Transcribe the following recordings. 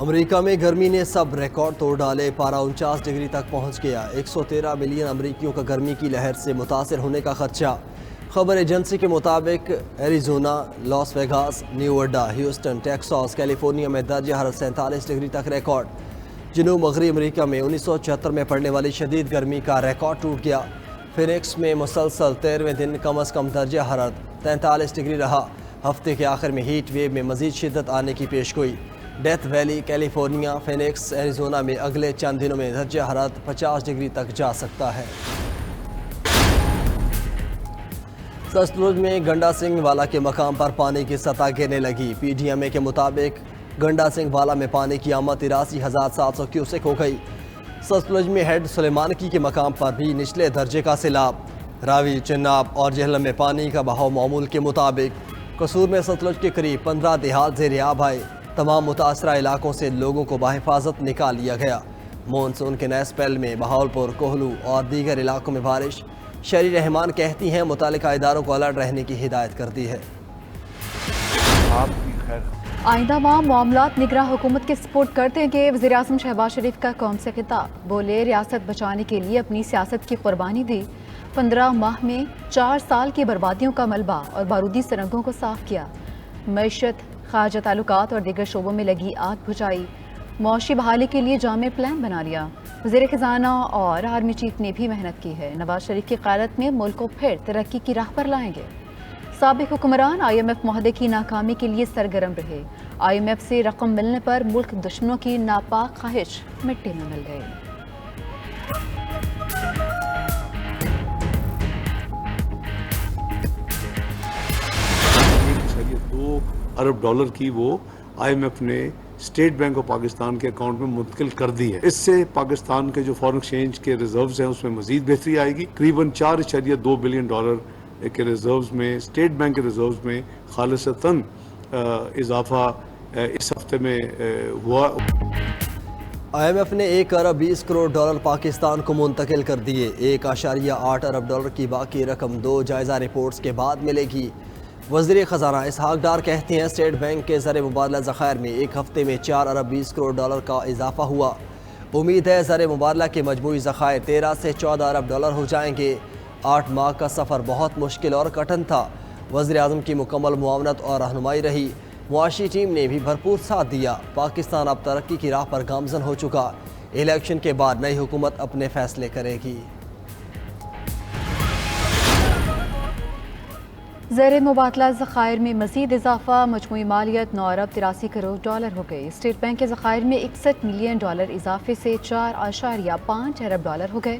امریکہ میں گرمی نے سب ریکارڈ توڑ ڈالے، پارہ 49 ڈگری تک پہنچ گیا۔ 113 ملین امریکیوں کا گرمی کی لہر سے متاثر ہونے کا خدشہ۔ خبر ایجنسی کے مطابق Arizona, Las Vegas, Nevada, Houston, Texas, California میں درجہ حرارت 47 ڈگری تک ریکارڈ۔ جنوب مغربی امریکہ میں 1974 میں پڑنے والی شدید گرمی کا ریکارڈ ٹوٹ گیا۔ فینکس میں مسلسل 13ویں دن کم از کم درجہ حرارت 43 ڈگری رہا۔ ہفتے کے آخر میں ہیٹ ویو میں مزید شدت آنے کی پیشگوئی۔ Death Valley, California, Phoenix, Arizona میں اگلے چند دنوں میں درجہ حرارت 50 ڈگری تک جا سکتا ہے۔ ستلج میں گنڈا سنگھ والا کے مقام پر پانی کی سطح گرنے لگی۔ پی ڈی ایم اے کے مطابق گنڈا سنگھ والا میں پانی کی آمد 83,700 کیوسک ہو گئی۔ ستلج میں ہیڈ سلیمانکی کے مقام پر بھی نچلے درجے کا سیلاب۔ راوی، چناب اور جہلم میں پانی کا بہاؤ معمول کے مطابق۔ قصور میں ستلج کے قریب 15 دیہات زیر آب آئے۔ تمام متاثرہ علاقوں سے لوگوں کو بحفاظت نکال لیا گیا۔ مونسون کے نئے اسپیل میں بہاولپور، کوہلو اور دیگر علاقوں میں بارش۔ شہری رحمان کہتی ہیں متعلقہ اداروں کو الرٹ رہنے کی ہدایت کر دی ہے۔ آئندہ ماہ معاملات نگراں حکومت کے سپورٹ کرتے کہ وزیراعظم شہباز شریف کا قوم سے خطاب۔ بولے ریاست بچانے کے لیے اپنی سیاست کی قربانی دی۔ 15 ماہ میں 4 سال کی بربادیوں کا ملبہ اور بارودی سرنگوں کو صاف کیا۔ معیشت، خارجہ تعلقات اور دیگر شعبوں میں لگی آگ بجھائی۔ معاشی بحالی کے لیے جامع پلان بنا لیا۔ وزیر خزانہ اور آرمی چیف نے بھی محنت کی ہے۔ نواز شریف کی قیادت میں ملک کو پھر ترقی کی راہ پر لائیں گے۔ سابق حکمران آئی ایم ایف معاہدے کی ناکامی کے لیے سرگرم رہے۔ آئی ایم ایف سے رقم ملنے پر ملک دشمنوں کی ناپاک خواہش مٹی میں مل گئی۔ $2 ارب کی وہ آئی ایم ایف نے اسٹیٹ بینک آف پاکستان کے اکاؤنٹ میں منتقل کر دی ہے۔ اس سے پاکستان کے جو فارن ایکسچینج کے ریزروز ہیں اس میں مزید بہتری آئے گی۔ تقریباً $4.2 بلین کے ریزروز میں، اسٹیٹ بینک کے ریزروز میں خالصتاً اضافہ اس ہفتے میں ہوا۔ آئی ایم ایف نے $1.20 کروڑ پاکستان کو منتقل کر دیے۔ $1.8 ارب کی باقی رقم 2 جائزہ رپورٹس کے بعد ملے گی۔ وزیر خزانہ اسحاق ڈار کہتے ہیں اسٹیٹ بینک کے زر مبادلہ ذخائر میں ایک ہفتے میں $4.20 کروڑ کا اضافہ ہوا۔ امید ہے زر مبادلہ کے مجموعی ذخائر 13 سے $14 ارب ہو جائیں گے۔ 8 ماہ کا سفر بہت مشکل اور کٹھن تھا۔ وزیر اعظم کی مکمل معاونت اور رہنمائی رہی۔ معاشی ٹیم نے بھی بھرپور ساتھ دیا۔ پاکستان اب ترقی کی راہ پر گامزن ہو چکا۔ الیکشن کے بعد نئی حکومت اپنے فیصلے کرے گی۔ زر مبادلہ ذخائر میں مزید اضافہ، مجموعی مالیت $9 ارب 83 کروڑ ہو گئی۔ اسٹیٹ بینک کے ذخائر میں $61 ملین اضافے سے $4.5 ارب ہو گئے۔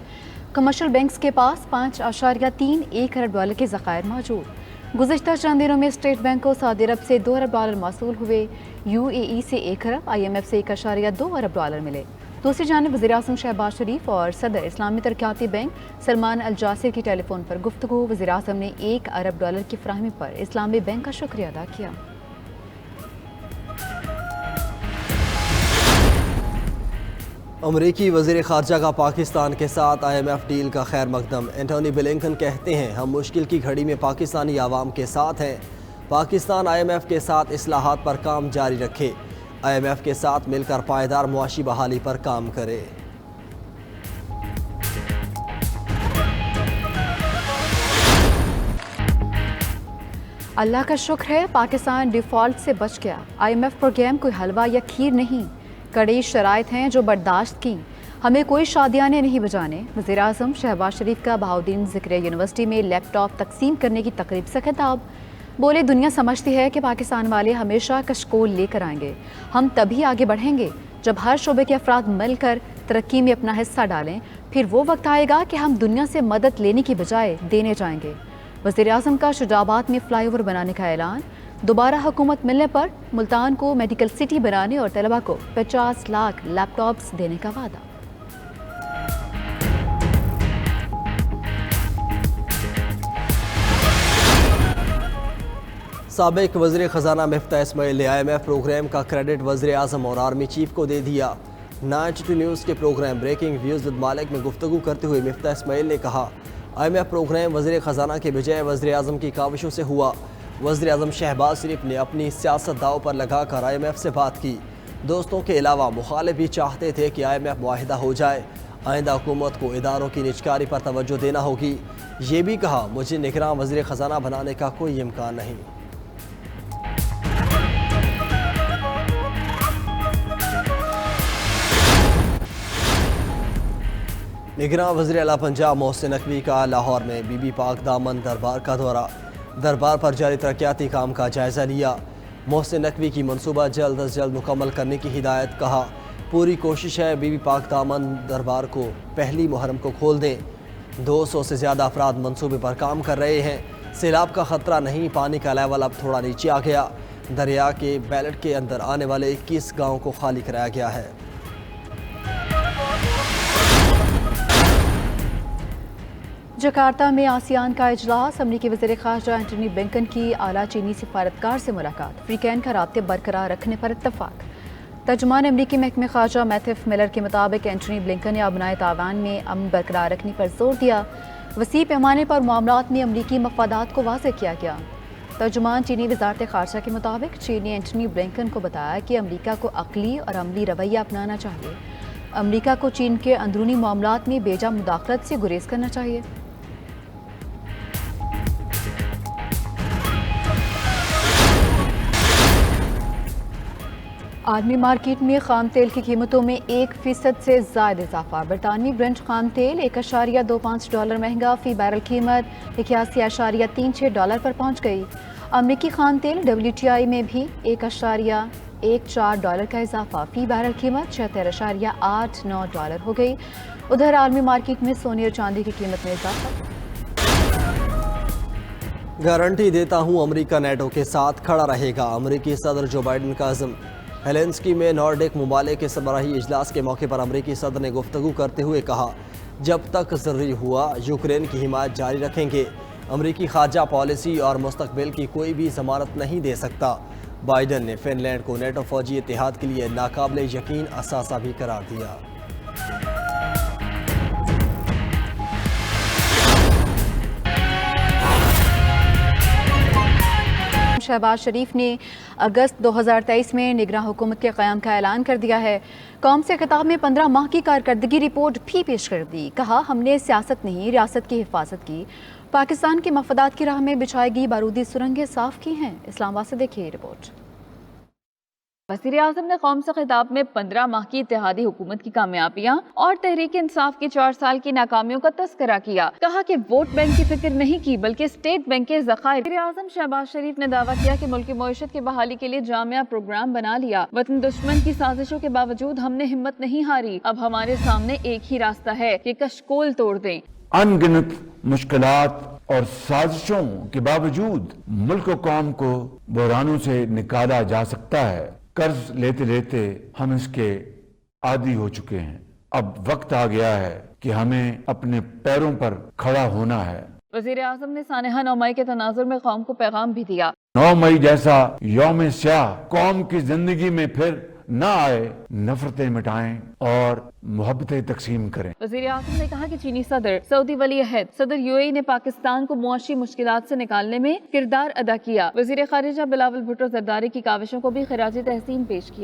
کمرشل بینکس کے پاس $5.31 ارب کے ذخائر موجود۔ گزشتہ چند دنوں میں اسٹیٹ بینک کو سعودی عرب سے $2 ارب موصول ہوئے، یو اے ای سے $1 ارب، آئی ایم ایف سے $1.2 ارب ملے۔ دوسری جانب وزیراعظم شہباز شریف اور صدر اسلامی ترقیاتی بینک سلمان الجاسر کی ٹیلی فون پر گفتگو۔ وزیراعظم نے $1 ارب کی فراہمی پر اسلامی بینک کا شکریہ ادا کیا۔ امریکی وزیر خارجہ کا پاکستان کے ساتھ آئی ایم ایف ڈیل کا خیر مقدم۔ اینٹونی بلنکن کہتے ہیں ہم مشکل کی گھڑی میں پاکستانی عوام کے ساتھ ہیں۔ پاکستان آئی ایم ایف کے ساتھ اصلاحات پر کام جاری رکھے، آئی ایم ایف کے ساتھ مل کر پائیدار معاشی بحالی پر کام کرے۔ اللہ کا شکر ہے پاکستان ڈیفالٹ سے بچ گیا۔ آئی ایم ایف پروگرام کوئی حلوہ یا کھیر نہیں، کڑی شرائط ہیں جو برداشت کی۔ ہمیں کوئی شادیانے نہیں بجانے۔ وزیر اعظم شہباز شریف کا بہاؤدین ذکریہ یونیورسٹی میں لیپ ٹاپ تقسیم کرنے کی تقریب سے خطاب۔ بولے دنیا سمجھتی ہے کہ پاکستان والے ہمیشہ کشکول لے کر آئیں گے۔ ہم تبھی آگے بڑھیں گے جب ہر شعبے کے افراد مل کر ترقی میں اپنا حصہ ڈالیں۔ پھر وہ وقت آئے گا کہ ہم دنیا سے مدد لینے کی بجائے دینے جائیں گے۔ وزیر اعظم کا شجاعت میں فلائی اوور بنانے کا اعلان۔ دوبارہ حکومت ملنے پر ملتان کو میڈیکل سٹی بنانے اور طلبہ کو 50 لاکھ لیپ ٹاپس دینے کا وعدہ۔ سابق وزیر خزانہ مفتاح اسماعیل نے آئی ایم ایف پروگرام کا کریڈٹ وزیر اعظم اور آرمی چیف کو دے دیا۔ 92 نیوز کے پروگرام بریکنگ ویوز ود مالک میں گفتگو کرتے ہوئے مفتاح اسماعیل نے کہا آئی ایم ایف پروگرام وزیر خزانہ کے بجائے وزیر اعظم کی کاوشوں سے ہوا۔ وزیر اعظم شہباز شریف نے اپنی سیاست داؤ پر لگا کر آئی ایم ایف سے بات کی۔ دوستوں کے علاوہ مخالف بھی چاہتے تھے کہ IMF معاہدہ ہو جائے، آئندہ حکومت کو اداروں کی نجکاری پر توجہ دینا ہوگی۔ یہ بھی کہا مجھے نگراں وزیر خزانہ بنانے کا کوئی امکان نہیں۔ نگراں وزیر اعلیٰ پنجاب محسن نقوی کا لاہور میں بی بی پاک دامن دربار کا دورہ، دربار پر جاری ترقیاتی کام کا جائزہ لیا۔ محسن نقوی کی منصوبہ جلد از جلد مکمل کرنے کی ہدایت، کہا پوری کوشش ہے بی بی پاک دامن دربار کو پہلی محرم کو کھول دیں۔ 200 سے زیادہ افراد منصوبے پر کام کر رہے ہیں۔ سیلاب کا خطرہ نہیں، پانی کا لیول اب تھوڑا نیچے آ گیا۔ دریا کے بیلٹ کے اندر آنے والے 21 گاؤں کو خالی کرایا گیا ہے۔ جکارتا میں آسیان کا اجلاس، امریکی وزیر خارجہ اینٹونی بلنکن کی اعلیٰ چینی سفارتکار سے ملاقات، افریقین کا رابطے برقرار رکھنے پر اتفاق۔ ترجمان امریکی محکمہ خارجہ میتھیو ملر کے مطابق اینٹونی بلنکن نے ابنائے تائیوان میں امن برقرار رکھنے پر زور دیا، وسیع پیمانے پر معاملات میں امریکی مفادات کو واضح کیا گیا۔ ترجمان چینی وزارت خارجہ کے مطابق چین نے اینٹونی بلنکن کو بتایا کہ امریکہ کو عقلی اور عملی رویہ اپنانا چاہیے، امریکہ کو چین کے اندرونی معاملات میں بیجا مداخلت سے گریز کرنا چاہیے۔ عالمی مارکیٹ میں خام تیل کی قیمتوں میں 1% سے زائد اضافہ، برطانوی برنٹ خام تیل $1.25 مہنگا، فی بیرل قیمت $81.36 پر پہنچ گئی۔ امریکی خام تیل WTI میں بھی $1.14 کا اضافہ، فی بیرل قیمت $76.89 ہو گئی۔ ادھر عالمی مارکیٹ میں سونے اور چاندی کی قیمت میں اضافہ۔ گارنٹی دیتا ہوں امریکہ نیٹو کے ساتھ کھڑا رہے گا، امریکی صدر جو بائیڈن کا عزم۔ ہیلنسکی میں نارڈک ممالک کے سربراہی اجلاس کے موقع پر امریکی صدر نے گفتگو کرتے ہوئے کہا جب تک ضروری ہوا یوکرین کی حمایت جاری رکھیں گے، امریکی خارجہ پالیسی اور مستقبل کی کوئی بھی ضمانت نہیں دے سکتا۔ بائیڈن نے فن لینڈ کو نیٹو فوجی اتحاد کے لیے ناقابل یقین اثاثہ بھی قرار دیا۔ شہباز شریف نے اگست 2023 میں نگراں حکومت کے قیام کا اعلان کر دیا ہے۔ قوم سے خطاب میں 15 ماہ کی کارکردگی رپورٹ بھی پیش کر دی، کہا ہم نے سیاست نہیں ریاست کی حفاظت کی، پاکستان کے مفادات کی راہ میں بچھائی گئی بارودی سرنگیں صاف کی ہیں۔ اسلام آباد سے دیکھیے یہ رپورٹ۔ وزیر اعظم نے قوم سے خطاب میں 15 ماہ کی اتحادی حکومت کی کامیابیاں اور تحریک انصاف کی 4 سال کی ناکامیوں کا تذکرہ کیا، کہا کہ ووٹ بینک کی فکر نہیں کی بلکہ اسٹیٹ بینک کے ذخائر۔ وزیر اعظم شہباز شریف نے دعویٰ کیا کہ ملک کی معیشت کی بحالی کے لیے جامع پروگرام بنا لیا، وطن دشمن کی سازشوں کے باوجود ہم نے ہمت نہیں ہاری، اب ہمارے سامنے ایک ہی راستہ ہے کہ کشکول توڑ دیں۔ ان گنت مشکلات اور سازشوں کے باوجود ملک و قوم کو بحرانوں سے نکالا جا سکتا ہے۔ قرض لیتے لیتے ہم اس کے عادی ہو چکے ہیں، اب وقت آ گیا ہے کہ ہمیں اپنے پیروں پر کھڑا ہونا ہے۔ وزیر اعظم نے سانحہ 9 مئی کے تناظر میں قوم کو پیغام بھی دیا۔ 9 مئی جیسا یوم سیاہ قوم کی زندگی میں پھر نہ آئے، نفرتیں مٹائیں اور محبتیں تقسیم کریں۔ وزیر اعظم نے کہا کہ چینی صدر سعودی ولی عہد صدر UAE نے پاکستان کو معاشی مشکلات سے نکالنے میں کردار ادا کیا۔ وزیر خارجہ بلاول بھٹو زرداری کی کاوشوں کو بھی خراج تحسین پیش کیا۔